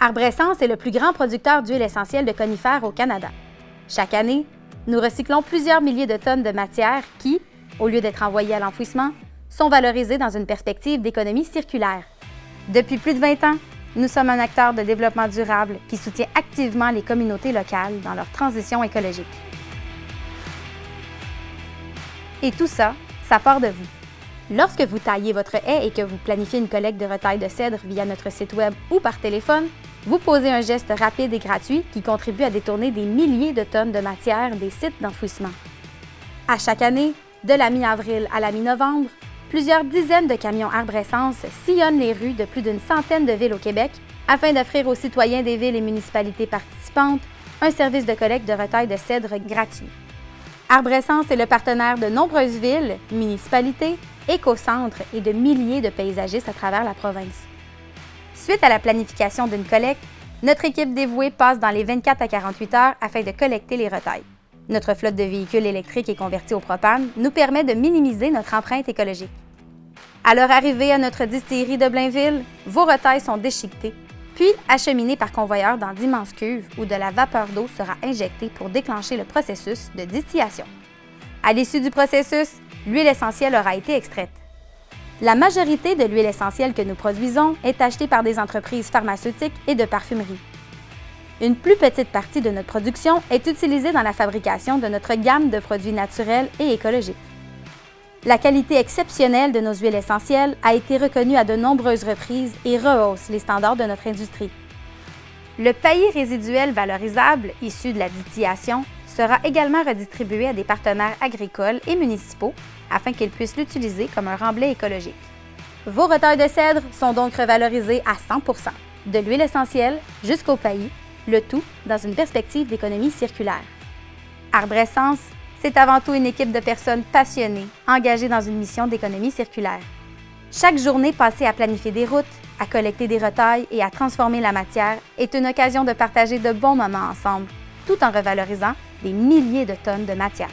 Arbre-Essence est le plus grand producteur d'huile essentielle de conifères au Canada. Chaque année, nous recyclons plusieurs milliers de tonnes de matières qui, au lieu d'être envoyées à l'enfouissement, sont valorisées dans une perspective d'économie circulaire. Depuis plus de 20 ans, nous sommes un acteur de développement durable qui soutient activement les communautés locales dans leur transition écologique. Et tout ça, ça part de vous. Lorsque vous taillez votre haie et que vous planifiez une collecte de retailles de cèdre via notre site Web ou par téléphone, vous posez un geste rapide et gratuit qui contribue à détourner des milliers de tonnes de matière des sites d'enfouissement. À chaque année, de la mi-avril à la mi-novembre, plusieurs dizaines de camions Arbre-Essence sillonnent les rues de plus d'une centaine de villes au Québec afin d'offrir aux citoyens des villes et municipalités participantes un service de collecte de retailles de cèdre gratuit. Arbre-Essence est le partenaire de nombreuses villes, municipalités, écocentres et de milliers de paysagistes à travers la province. Suite à la planification d'une collecte, notre équipe dévouée passe dans les 24 à 48 heures afin de collecter les retailles. Notre flotte de véhicules électriques et convertis au propane nous permet de minimiser notre empreinte écologique. À leur arrivée à notre distillerie de Blainville, vos retailles sont déchiquetées, puis acheminées par convoyeur dans d'immenses cuves où de la vapeur d'eau sera injectée pour déclencher le processus de distillation. À l'issue du processus, l'huile essentielle aura été extraite. La majorité de l'huile essentielle que nous produisons est achetée par des entreprises pharmaceutiques et de parfumerie. Une plus petite partie de notre production est utilisée dans la fabrication de notre gamme de produits naturels et écologiques. La qualité exceptionnelle de nos huiles essentielles a été reconnue à de nombreuses reprises et rehausse les standards de notre industrie. Le paillis résiduel valorisable, issu de la distillation, sera également redistribué à des partenaires agricoles et municipaux afin qu'ils puissent l'utiliser comme un remblai écologique. Vos retailles de cèdre sont donc revalorisées à 100 %, de l'huile essentielle jusqu'au paillis, le tout dans une perspective d'économie circulaire. Arbre-Essence, c'est avant tout une équipe de personnes passionnées, engagées dans une mission d'économie circulaire. Chaque journée passée à planifier des routes, à collecter des retailles et à transformer la matière est une occasion de partager de bons moments ensemble, tout en revalorisant des milliers de tonnes de matière.